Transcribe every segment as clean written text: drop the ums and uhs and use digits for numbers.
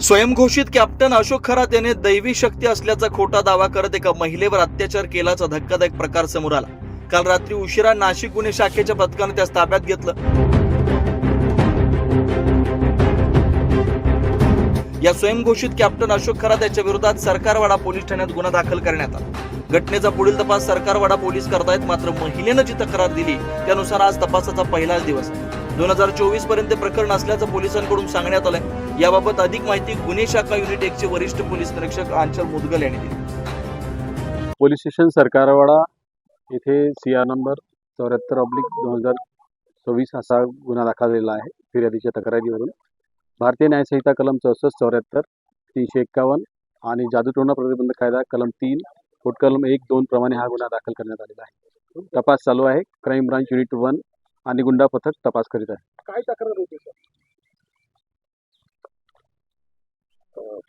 स्वयंघोषित कॅप्टन अशोक खरात याने दैवी शक्ती असल्याचा खोटा दावा करत एका महिलेवर अत्याचार केल्याचा धक्कादायक प्रकार समोर आला। काल रात्री उशिरा नाशिक गुन्हे शाखेच्या पथकाने त्यास ताब्यात घेतलं। या स्वयंघोषित कॅप्टन अशोक खरात याच्या विरोधात सरकारवाडा पोलीस ठाण्यात गुन्हा दाखल करण्यात आला। घटनेचा पुढील तपास सरकारवाडा पोलीस करतायत। मात्र महिलेनं जी तक्रार दिली त्यानुसार आज तपासाचा पहिलाच दिवस आहे। 2024 पर्यंत प्रकरण असल्याचं पोलिसांकडून सांगण्यात आलंय। याबाबत अधिक माहिती गुन्हे शाखा युनिट 1 चे वरिष्ठ पोलीस निरीक्षक आंचल मुदगल यांनी दिली। पोलीस स्टेशन सरकारवाडा येथे CR नंबर 74/2024 असा गुन्हा दाखल झालेला आहे। फिर्यादीच्या तक्रारीवरून भारतीय न्यायसंहिता कलम 64, 74, 351 आणि जादूटोणा प्रतिबंधक कायदा कलम 3, कलम 1, 2 प्रमाणे हा गुन्हा दाखल करण्यात आलेला आहे। तपास चालू आहे। क्राईम ब्रांच युनिट 1 आणि गुंडा पथक तपास करीत आहे। काय तक्रार होती सर?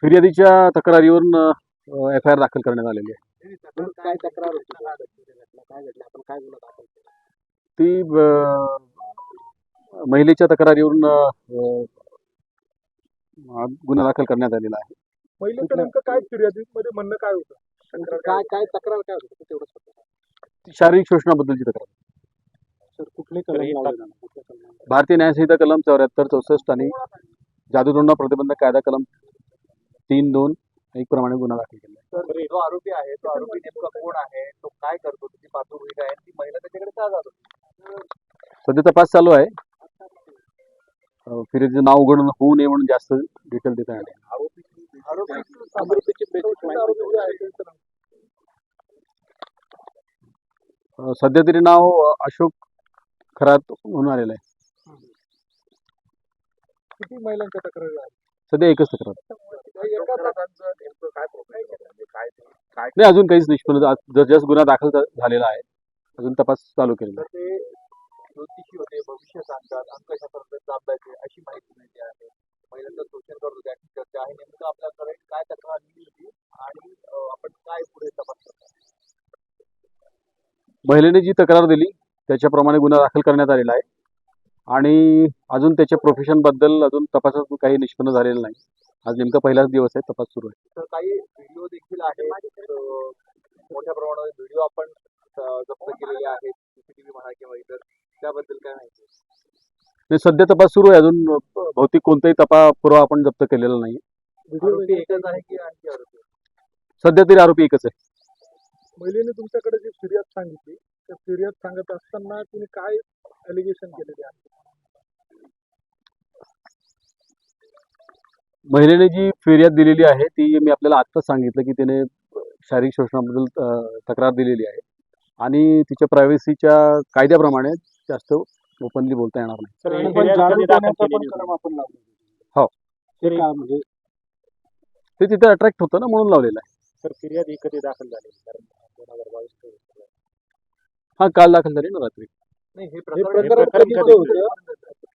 फिर्यादीच्या तक्रारीवरून FIR दाखल करण्यात आलेली आहे। काय तक्रार होती? काय घडलं? आपण काय गुन्हा दाखल केला? ती महिलेच्या तक्रारीवरून गुन्हा दाखल करण्यात आलेला आहे। महिलेचं नेमकं काय फिर्यादीमध्ये म्हणणं काय होतं? काय तक्रार काय होती तेवढंच फक्त? शारीरिक शोषणाबद्दलची तक्रार। सर कुठले कलम? भारतीय न्यायसंहिता कलम 74, 64 आणि जादूटोणा प्रतिबंधक कायदा कलम 3, 2, 1 प्रमाणे गुन्हा दाखल केला आहे। सर जो आरोपी आहे तो आरोपी नेमका कोण आहे? तो काय करतो? त्याची पार्श्वभूमी काय आहे? ती महिला त्याच्याकडे का जात होती? सध्या तपास चालू आहे। फिर्यादीचं नाव उघड होऊ नये म्हणून जास्त डिटेल देता येणार नाही। सध्या तरी नाव अशोक खरात म्हणून आलेलं आहे। किती महिलांच्या तक्रारी आहेत? सध्या एकच तक्रार। काय नाही, अजून काहीच निष्पन्न। जस्ट गुन्हा दाखल झालेला आहे, अजून तपास चालू केलेला आहे। ते ज्योतिषी होते, भविष्य सांगतात, अंकशास्त्राचा अभ्यास आहे अशी माहिती मिळते आहे। महिलांचं शोषण करत होते अशी चर्चा आहे। नेमकं आपल्याकडे काय तक्रार दिली होती आणि आपण काय पुढे तपास करतो? महिलेने जी तक्रार दिली त्याच्याप्रमाणे गुन्हा दाखल करण्यात आलेला आहे आणि अजून त्याच्या प्रोफेशन बद्दल अजून तपासात काही निष्पन्न झालेलं नाही। आज नेमका पहिलाच दिवस आहे, तपास सुरू आहे। तर काही व्हिडिओ देखील आहेत, मोठ्या प्रमाणात व्हिडिओ आपण जप्त केलेले आहेत, CCTV म्हणा किंवा इतर, त्याबद्दल काय माहिती? सध्या तपास सुरू आहे, अजून भौतिक कोणताही पुरावा आपण जप्त केलेला नाही। आरोपी एकच आहे की आणखी आरोपी? सध्या तरी आरोपी एकच आहे। महिलेने तुमच्याकडे जी फिर्याद सांगितली त्या फिर्याद सांगत असताना तिने काय एलिगेशन केलेले आहे? महिलेने जी फिर्याद दिलेली आहे ती मी आपल्याला आत्ताच सांगितलं की तिने शारीरिक शोषणाबद्दल तक्रार दिलेली आहे आणि तिच्या प्रायव्हसीच्या कायद्याप्रमाणे जास्त ओपनली बोलता येणार नाही। हो, ते तिथे अट्रॅक्ट होतं ना, म्हणून लावलेलं आहे। सर फिर्याद ही कधी दाखल झाली? कारण 2022 हा, काल दाखल झाली ना रात्री। नाही, हे प्रकरण कधी होतं?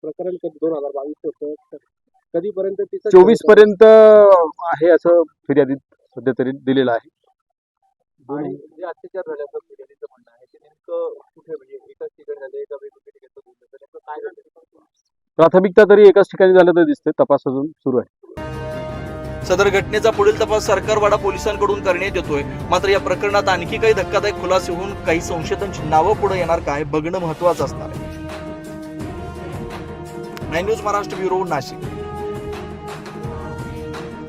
प्रकरण कधी 2022 होतं? कधीपर्यंत? 24 पर्यंत आहे असं फिर्यादीत सध्या तरी दिलेलं आहे। आणि जे अत्याचार झाल्याचं फिर्यादीचं म्हणणं आहे ते नेमकं कुठे, म्हणजे एकाच ठिकाणी झाले एका वेगवेगळ्या ठिकाणी बोललं, नेमकं काय झालं? प्राथमिकता तरी एकाच ठिकाणी झालं तर दिसते। तपास अजून सुरू आहे। सदर घटनेचा पुढील तपास सरकारवाडा पोलिसांकडून करण्यात येतोय। मात्र या प्रकरणात आणखी काही धक्कादायक खुलासे होऊन काही संशयितांची नावं पुढे येणार का हे बघणं महत्त्वाचं असणार आहे। 9 न्यूज महाराष्ट्र ब्युरो, नाशिक।